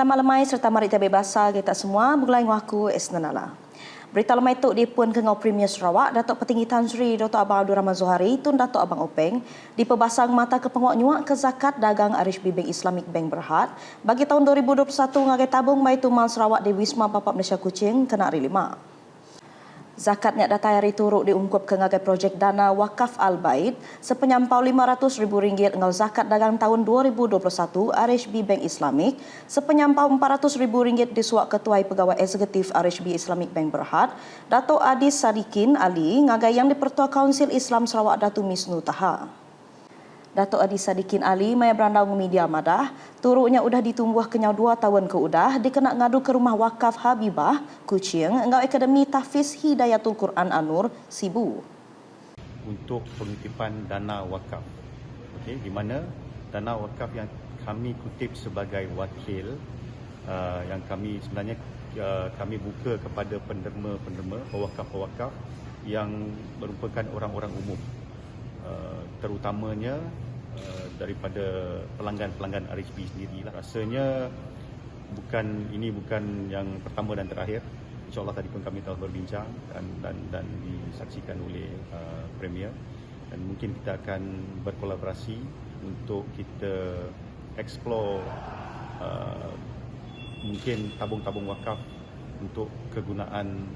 Selamat lemai serta mari kita bebasa kita semua. Mulai ngaku Esnanala. Berita lemai tu di Puan Kengau Premier Sarawak, Datuk Petinggi Tan Sri Dr. Abang Abdul Rahman Zohari, Tun Datuk Abang Openg, di pebasang mata ke penguat nyuak ke zakat dagang RHB Bank Islamic Bank Berhad bagi tahun 2021 ngagai tabung Baitul Mal Sarawak di Wisma Bapak Malaysia Kuching kena hari 5. Zakat nyak datai hari turut diungkup ke ngagai projek dana Wakaf Al-Bait sepenyampau RM500,000 ngau zakat dagang tahun 2021 RHB Bank Islamic sepenyampau RM400,000 disuak Ketua Pegawai Eksekutif RHB Islamic Bank Berhad Datuk Adis Sadikin Ali ngagai yang di-Pertua Kaunsil Islam Sarawak Datuk Misnu Taha. Datuk Adis Sadikin Ali maya berandau media madah turutnya udah ditumbuh kenyau 2 tahun ke udah dikena ngadu ke rumah wakaf Habibah Kuching ngau Akademi Tahfiz Hidayatul Quran Anur Sibu untuk pengutipan dana wakaf. Okey, di mana dana wakaf yang kami kutip sebagai wakil yang kami sebenarnya kami buka kepada penderma-penderma pewakaf-pewakaf yang merupakan orang-orang umum. Terutamanya daripada pelanggan-pelanggan RHB sendirilah. Rasanya ini bukan yang pertama dan terakhir. InsyaAllah tadi pun kami telah berbincang dan disaksikan oleh Premier, dan mungkin kita akan berkolaborasi untuk kita explore mungkin tabung-tabung wakaf untuk kegunaan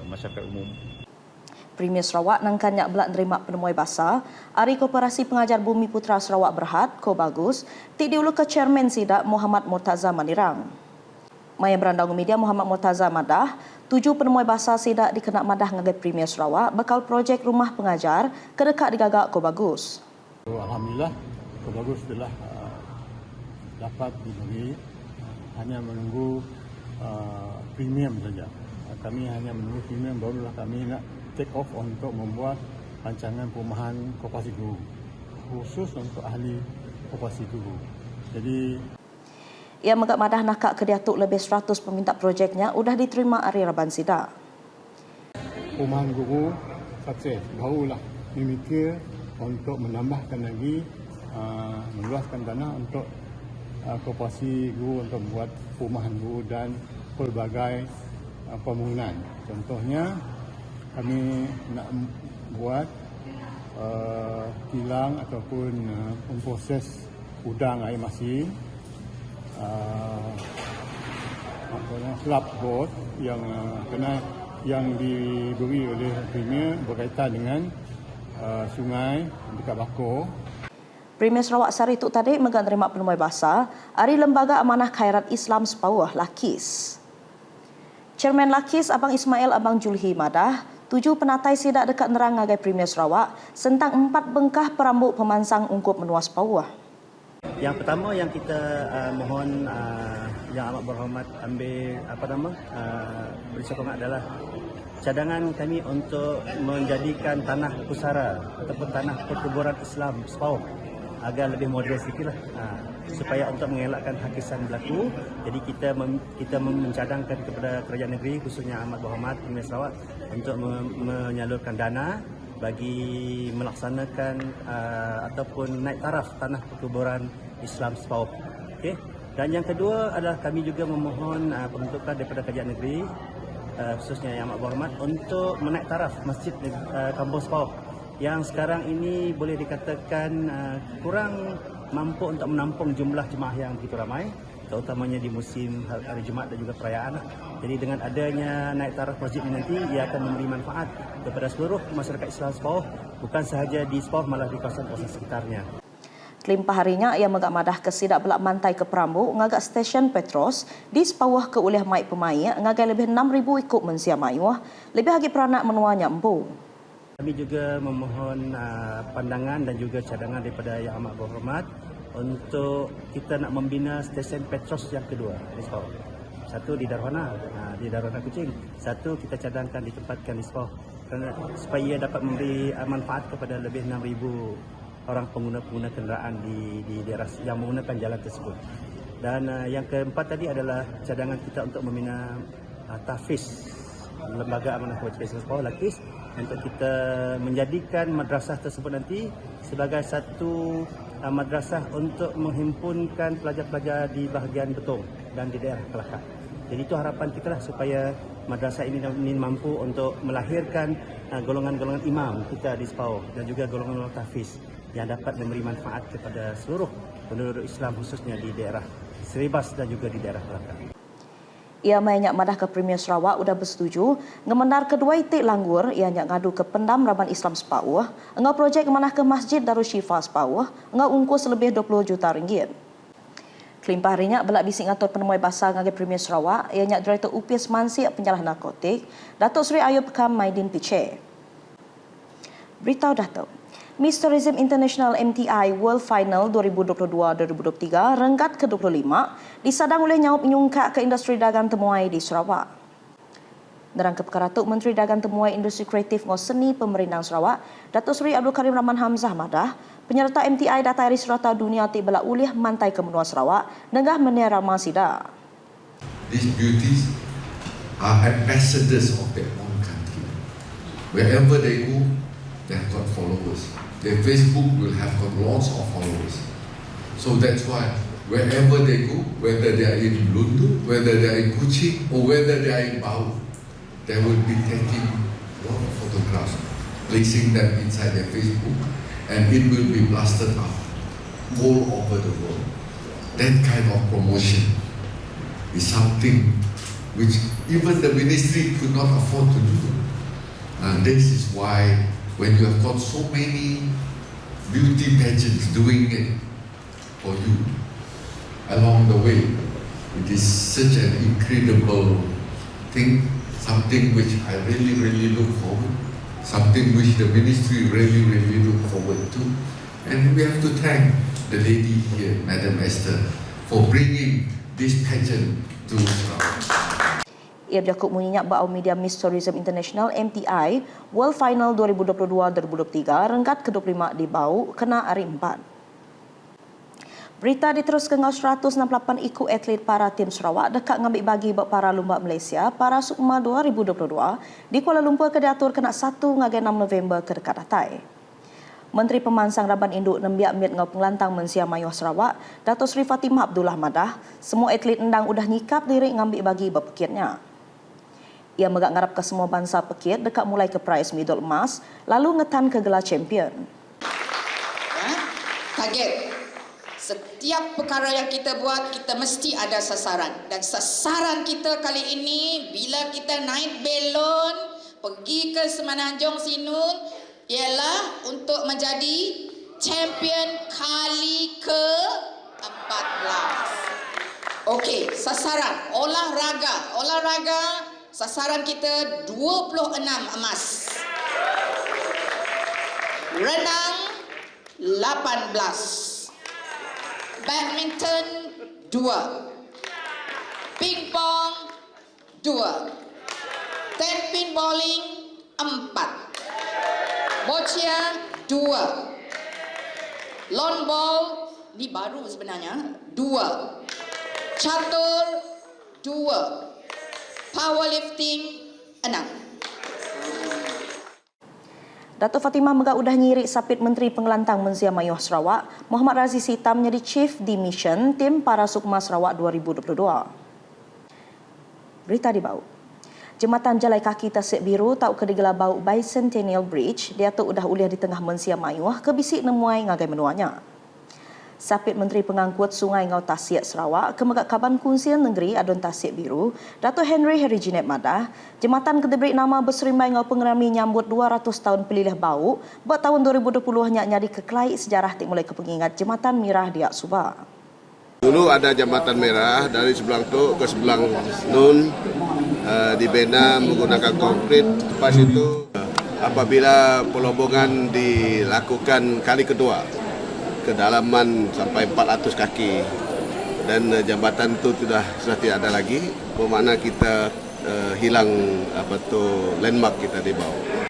masyarakat umum. Premier Sarawak nangkannya belak nerima penemuai basa Ari Koperasi Pengajar Bumi Putra Sarawak Berhad Ko Bagus ti diulu ke Chairman Sidak Muhammad Murtaza Manirang. Maya berandau media Muhammad Murtaza madah 7 penemuai basa Sidak dikena madah ngagai Premier Sarawak bakal projek rumah pengajar kedekat digagak Ko Bagus. Alhamdulillah Ko Bagus telah dapat diberi, hanya menunggu premium saja. Kami hanya menunggu premium, barulah kami nak take off untuk membuat rancangan perumahan koperasi guru khusus untuk ahli koperasi guru. Jadi ia megak madah nakak ke Datuk lebih 100 peminta projeknya udah diterima Ari Raban Sidak. Perumahan guru sukses, barulah memikir untuk menambahkan lagi meluaskan dana untuk koperasi guru untuk membuat perumahan guru dan pelbagai pembangunan. Contohnya kami nak buat kilang ataupun memproses udang air masin, slab board yang diberi oleh Premier berkaitan dengan sungai dekat Bakor. Premier Sarawak Sari Tuk tadi megang terima penemuai basa Ari Lembaga Amanah Khairat Islam Sepawah Lakis. Chairman Lakis Abang Ismail Abang Julhi madah 7 penatai sidak dekat nerang ngagai Premier Sarawak sentang 4 bengkah perambut pemansang ungkup menua Sepawah. Yang pertama yang kita mohon Yang Amat Berhormat ambil beri sokongan adalah cadangan kami untuk menjadikan tanah pusara ataupun tanah perkuburan Islam Sepawah agar lebih moden sikitlah, supaya untuk mengelakkan hakisan berlaku. Jadi kita mencadangkan kepada kerajaan negeri khususnya Amat Berhormat Premier Sarawak untuk menyalurkan dana bagi melaksanakan ataupun naik taraf tanah perkuburan Islam Sepawah. Okey. Dan yang kedua adalah kami juga memohon pembentukan daripada kerajaan negeri khususnya Yang Amat Berhormat untuk menaik taraf Masjid Kampung Sepawah yang sekarang ini boleh dikatakan kurang mampu untuk menampung jumlah jemaah yang begitu ramai, terutamanya di musim hari Jumaat dan juga perayaan. Jadi dengan adanya naik taraf masjid ini nanti, ia akan memberi manfaat kepada seluruh masyarakat Islam Sepawah, bukan sahaja di Sepawah, malah di kawasan-kawasan sekitarnya. Kelimpah harinya ia megak madah ke sidak belak mantai ke Perambu ngagak stesen Petros di Sepawah ke ulih Maik Pemai ngagai lebih 6,000 ikut mensia mayuah lebih lagi peranak menuanya empu. Kami juga memohon pandangan dan juga cadangan daripada Yang Amat Berhormat untuk kita nak membina stesen Petros yang kedua di Sepawah. Satu di Darwana Kuching, satu kita cadangkan ditempatkan di Sepawah supaya ia dapat memberi manfaat kepada lebih 6,000 orang pengguna kenderaan di daerah yang menggunakan jalan tersebut. Dan yang keempat tadi adalah cadangan kita untuk membina tahfiz Lembaga Amanah Khairat Islam Sepawah Lakis, untuk kita menjadikan madrasah tersebut nanti sebagai satu madrasah untuk menghimpunkan pelajar-pelajar di bahagian Betong. dan di daerah Kelakar. Jadi itu harapan kita lah supaya madrasah ini mampu untuk melahirkan golongan-golongan imam kita di Sepau dan juga golongan-golongan tahfiz yang dapat memberi manfaat kepada seluruh penduduk Islam khususnya di daerah Seribas dan juga di daerah Kelakar. Ia menyak madah ke Premier Sarawak sudah bersetuju ngemendar kedua itik langgur ia nyak ngadu ke Pendam Raban Islam Sepau engau projek kemanah ke Masjid Darus Syifa Sepau engau ungkus lebih 20 juta ringgit. Kelimpah harinya belak bisik ngatur penemuai basah ngagai Premier Sarawak ia nyak Direktur UPIS Mansi penyalah narkotik Datuk Seri Ayub Kam Maidin Piche. Beritahu Datuk, Miss Tourism International MTI World Final 2022-2023 renggat ke-25 disadang oleh nyawab menyungkak ke industri dagang temuai di Sarawak. Nerang ke perkara tu, Menteri Dagang Temuai Industri Kreatif ngau Seni Pemerintahan Sarawak, Datuk Seri Abdul Karim Rahman Hamzah madah, penyerta MTI data hari serata dunia ti belak ulih mantai ke benua Sarawak, nenggah menera masida. These beauties are ambassadors of their own country. Wherever they go, they have got followers. Their Facebook will have got lots of followers. So that's why wherever they go, whether they are in London, whether they are in Kuching, or whether they are in Bau, they will be taking a lot of photographs, placing them inside their Facebook, and it will be blasted out all over the world. That kind of promotion is something which even the ministry could not afford to do. And this is why when you have got so many beauty pageants doing it for you along the way, it is such an incredible thing, something which I really look forward, something which the ministry really look forward to. And we have to thank the lady here, Madam Esther, for bringing this pageant to Sarawak. Ia berjakut menyenyak bau media Miss Tourism International MTI World Final 2022-2023 renggat ke-25 di Bau kena hari 4. Berita diteruskan ngau 168 ikut atlet para tim Sarawak dekat ngambil bagi buat para lumba Malaysia para Sukma 2022 di Kuala Lumpur ke diatur kena 1 ngagai 6 November ke dekat datai. Menteri Pemansang Raban Induk nembiak miat ngau pengelantang Mensia Mayuh Sarawak, Datuk Seri Fatimah Abdullah madah, semua atlet endang udah nyikap diri ngambil bagi berpekirnya. Ia megak ngarap ke semua bangsa pekir dekat mulai ke prize medal emas, lalu ngetan ke gelar champion. Target. Setiap perkara yang kita buat, kita mesti ada sasaran. Dan sasaran kita kali ini, bila kita naik belon, pergi ke Semenanjung Sinun, ialah untuk menjadi champion kali ke-14. Okey, sasaran. Olahraga, sasaran kita 26 emas. Renang, 18. Badminton 2, pingpong 2, 10 pin bowling 4, boccia 2, lawn ball ni baru sebenarnya 2, catur 2, powerlifting 6. Datuk Fatimah megak udah nyirik sapit Menteri Pengelantang Mensia Mayuh Sarawak, Muhammad Raziz Hitam menjadi Chief di Mission Tim Para Sukma Sarawak 2022. Berita di Bau. Jembatan Jalai Kaki Tasik Biru tau ke digelar Bau Bicentennial Bridge, dia tu udah uliah di tengah Mensia Mayuh ke bisik nemuai ngagai menuanya. Sapit Menteri Pengangkut Sungai Ngau Tasik Sarawak ke megak Kaban Kunsian Negeri Adun Tasik Biru, Datuk Henry Herijinet madah, jembatan ke diberi nama berserimbai ngau pengerami nyambut 200 tahun pelilih Bau, buat tahun 2020 hanya nyadi kekelai sejarah tik mulai ke pengingat jembatan Mirah Diak Subah. Dulu ada jambatan merah dari sebelah tu ke sebelah Nun, dibina menggunakan konkrit. Lepas itu apabila pelobongan dilakukan kali kedua, kedalaman sampai 400 kaki dan jambatan itu sudah tidak ada lagi, bermakna kita hilang landmark kita di bawah.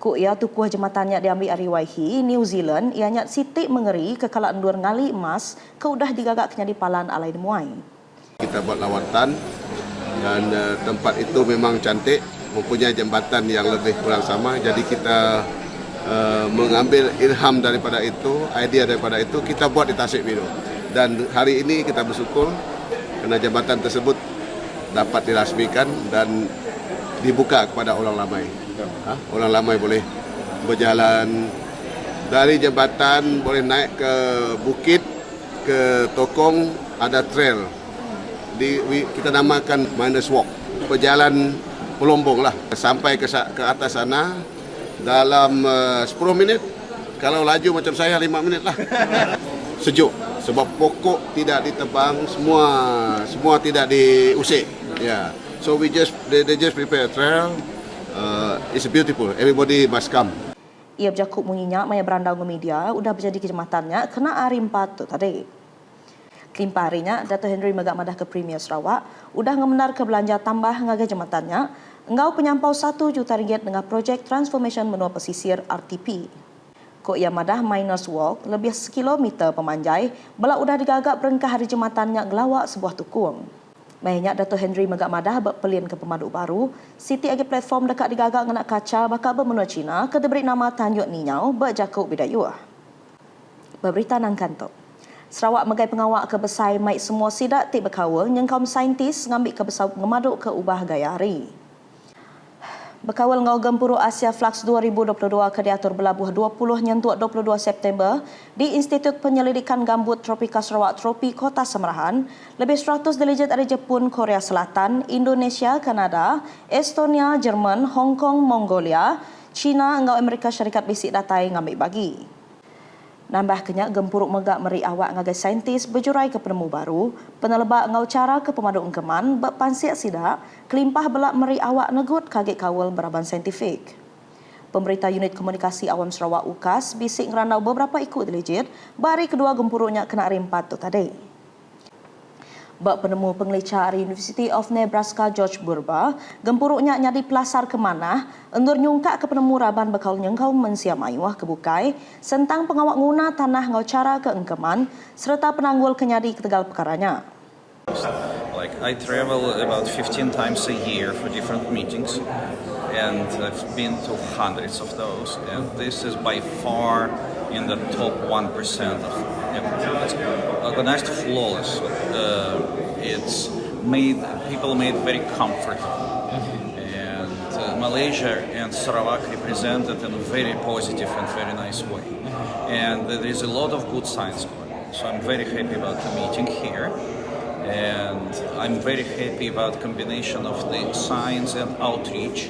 Ku ia tukuh jembatannya diambil dari Waihi, New Zealand, ianya sitik mengeri ke kalaan dur ngali emas ke udah digagak kenya di palan alai demuai. Kita buat lawatan dan tempat itu memang cantik, mempunyai jambatan yang lebih kurang sama, jadi kita mengambil ilham daripada itu, idea daripada itu, kita buat di Tasik Biru. Dan hari ini kita bersyukur kerana jabatan tersebut dapat dirasmikan dan dibuka kepada orang ramai. Orang ramai boleh berjalan dari jabatan, boleh naik ke bukit, ke Tokong, ada trail. Kita namakan miners walk, berjalan pelombong lah sampai ke atas sana dalam 10 minit. Kalau laju macam saya 5 minit lah. Sejuk sebab pokok tidak ditebang, semua tidak diusik. Yeah. So they just prepare a trail. It's beautiful. Everybody must come. Ia berjakut menginyak maya berandau ke media udah berjadi kejematannya kena hari 4 tu tadi. Kelimpah harinya, Dato' Henry megak madah ke Premier Sarawak, udah ngemenar ke belanja tambah ngagai jematannya, engau penyampau RM1 juta dengan projek transformation benua pesisir RTP. Kok ia madah Miners Walk, lebih sekilometer pemanjai, belak udah digagak berengkah hari jematannya gelawak sebuah tukung. Banyak Dato' Henry megak madah berpelian ke pemaduk baru, Siti agi platform dekat digagak ngenak kaca bakal bermenua Cina ke diberi nama Tanjung Ninyau berjakut bidayuh. Berberita nang kantor. Sarawak megai pengawak ke besai mai semua sidak tik berkawal yang kaum saintis ngambil ke besar ngemaduk ke ubah gaya hari. Berkawal ngau Gempuruk Asia Flux 2022 ke diatur berlabuh 20 nyentuak 22 September di Institut Penyelidikan Gambut Tropika Sarawak Tropi Kota Semerahan, lebih 100 delegat dari Jepun, Korea Selatan, Indonesia, Kanada, Estonia, Jerman, Hong Kong, Mongolia, China, engau Amerika Syarikat bisik datai ngambil bagi. Nambah kenyak Gempuruk megak meri awak ngagai saintis berjurai ke penemu baru, penelebak ngau cara ke pemaduk engkeman, berpansiak sidak, kelimpah belak meri awak negut kaget kawal beraban saintifik. Pemberita Unit Komunikasi Awam Sarawak UKAS bisik ngerandau beberapa ikut diligit, bari kedua Gempuruknya kena hari 4 tu tadi. Bak penemu pengelicah University of Nebraska George Burba, Gempuruknya nyadi pelasar ke mana, endur nyungkak ke penemu raban bakal nyengkau mensiam ayuah ke bukai, sentang pengawak nguna tanah ngau cara ke engkeman, serta penanggul kenyadi ke tegal perkaranya. Like I travel about 15 times a year for different meetings, and I've been to hundreds of those, and this is by far in the top 1% of it's organized flawless. It's people made very comfortable, and Malaysia and Sarawak represented in a very positive and very nice way, and there is a lot of good science going on. So I'm very happy about the meeting here, and I'm very happy about combination of the science and outreach.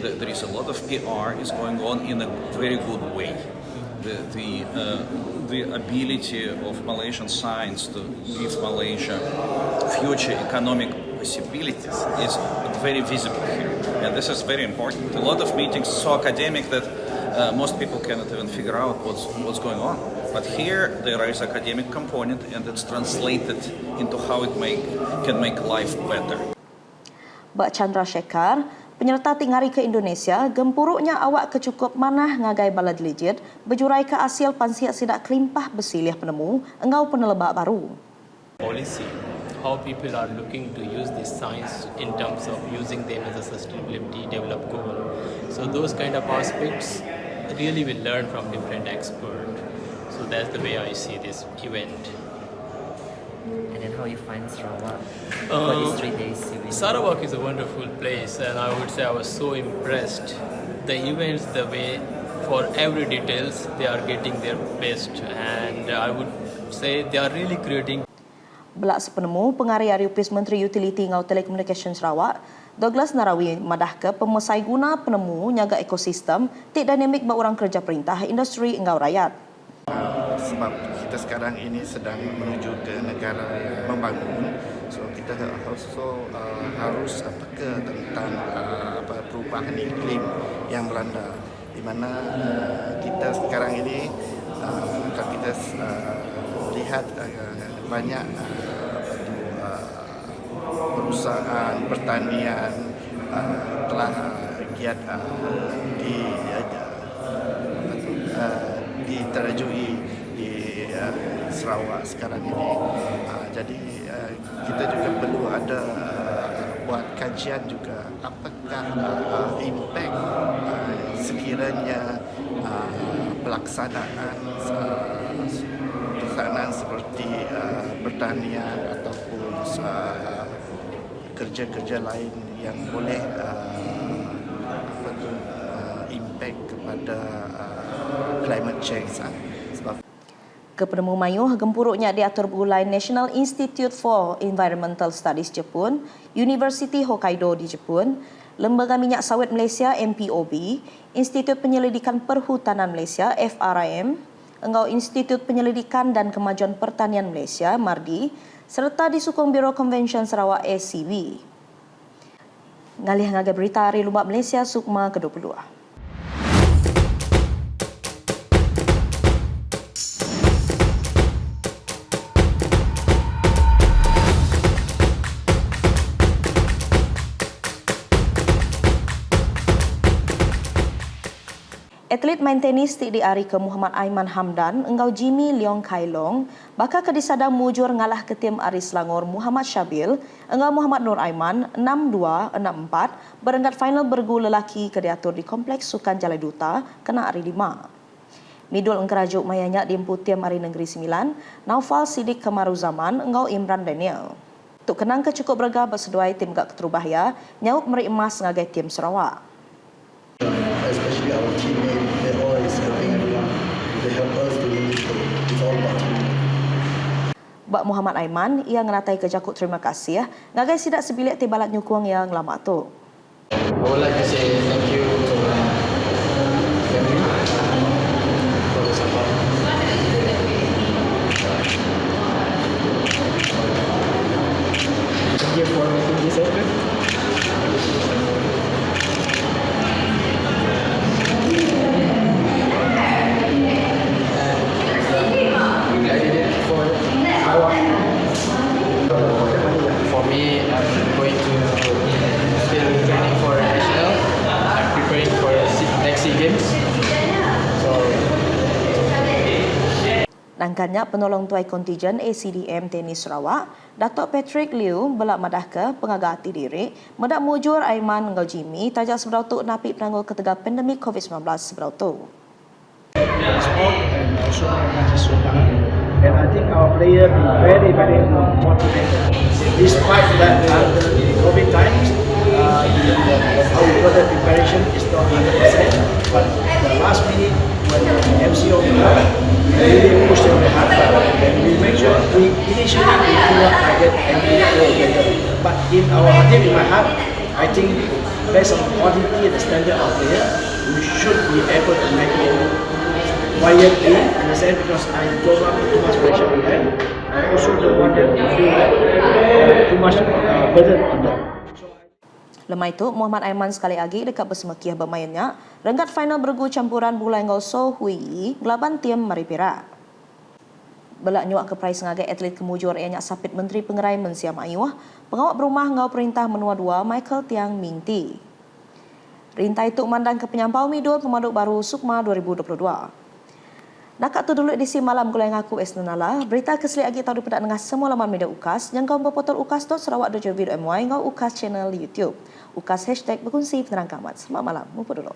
There is a lot of PR is going on in a very good way. The ability of Malaysian science to give Malaysia future economic possibilities is very visible here, and this is very important. A lot of meetings so academic that most people cannot even figure out what's going on. But here there is academic component, and it's translated into how it can make life better. Bak Chandra Shekhar, penyerta tingari ke Indonesia, Gempuruknya awak kecukup manah ngagai balad legit, berjurai ke asil pansiak sidak kelimpah besilih penemu, engau penelebak baru. Policy, how people are looking to use this science in terms of using them as a sustainability developed goal. So those kind of aspects really will learn from different experts. So that's the way I see this event. And then how you find Sarawak for these 3 days? Sarawak is a wonderful place, and I would say I was so impressed. The events, the way for every details, they are getting their best, and I would say they are really creating. Belak sepenemu, pengarih Ariupis Menteri Utility ngau Telekomunikasi Sarawak, Douglas Narawi madah ke pemesai guna penemu nyaga ekosistem, tik dinamik bak orang kerja perintah industri engau rakyat. Sebab kita sekarang ini sedang menuju ke negara membangun, so kita harus tentang perubahan iklim yang melanda, di mana kita sekarang ini kalau kita lihat banyak perusahaan pertanian telah giat diterajui di Sarawak sekarang ini. Jadi kita juga perlu ada buat kajian juga apakah impact sekiranya pelaksanaan seperti pertanian ataupun terus kerja-kerja lain yang boleh impact kepada climate change. Sebab Kepenemu mayuh gempuruknya diatur bergulai National Institute for Environmental Studies Jepun, University Hokkaido di Jepun, Lembaga Minyak Sawit Malaysia MPOB, Institut Penyelidikan Perhutanan Malaysia FRIM, Engau Institut Penyelidikan dan Kemajuan Pertanian Malaysia MARDI, serta disukung Biro Convention Sarawak SCB. Ngalih ngagai berita Hari Lumbak Malaysia Sukma ke-22. Atlet main tenis di hari ke Muhammad Aiman Hamdan, engau Jimmy Leong Kai Long, bakal kedisadang mujur ngalah ke tim Aris Selangor Muhammad Syabil, engau Muhammad Nur Aiman 6-2, 6-4, berenggat final bergu lelaki ke diatur di Kompleks Sukan Jalai Duta, kena hari 5. Midul engkerajuk mayanya diempu tim Hari Negeri 9, Naufal Sidik Kemaru Zaman, engau Imran Daniel. Tuk kenang ke cukup bergah berseduai tim gak keterubahaya, nyauk meri emas ngagai tim Sarawak. Especially our teammates, they're always helping everyone. They help us to win this game. It's all about team. Bak Muhammad Aiman, ia ngeratai ke jakut terima kasih ngagai sidak sebilik tibalat nyukung yang lama tu. I would like to say thank you to my family for the support. Thank you for making this happen. For me, I'm going to still training for national. I'm preparing for next SEA Games. So. Nangkanya penolong tuai kontijen ACDM Tenis Sarawak, Datuk Patrick Liu belak madah ke pengagati diri, medak mujur Aiman ngau Jimmy tajak seberau tu napi penanggul ketegak pandemik COVID-19 seberau tu. Sport and also mahasiswa. And I think our player been very motivated. Despite that under the COVID times, our further preparation is not 100%. But the last minute when the MCO came out, we really pushed them hard. And we make sure initially we do not target any pro player. But in our heart, in my heart, I think based on the quality and the standard of player, we should be able to make it quietly, in a sense, because I don't want too much pressure on them. I also don't want them to feel too much burden on them. Lemah itu, Muhammad Aiman sekali lagi dekat bersemekiah bermainnya, renggat final bergu campuran bulai ngau So Hui, gelaban tim Maripira. Belak nyuak ke prais ngagai atlet kemujur ianya sapit Menteri Pengerai Mensiam Ayuh, pengawak berumah ngau perintah menua dua Michael Tiang Minti. Rintai itu mandang ke penyampau midul pemaduk baru Sukma 2022. Nak tu dulu edisi malam gulai ngaku esnanala. Berita keseli lagi tahu dipedak dengan semua laman media UKAS yang kau berportal ukas.sarawak.gov.my ngau UKAS channel YouTube. UKAS #berkongsi penerang kamat. Selamat malam. Mumput dulu.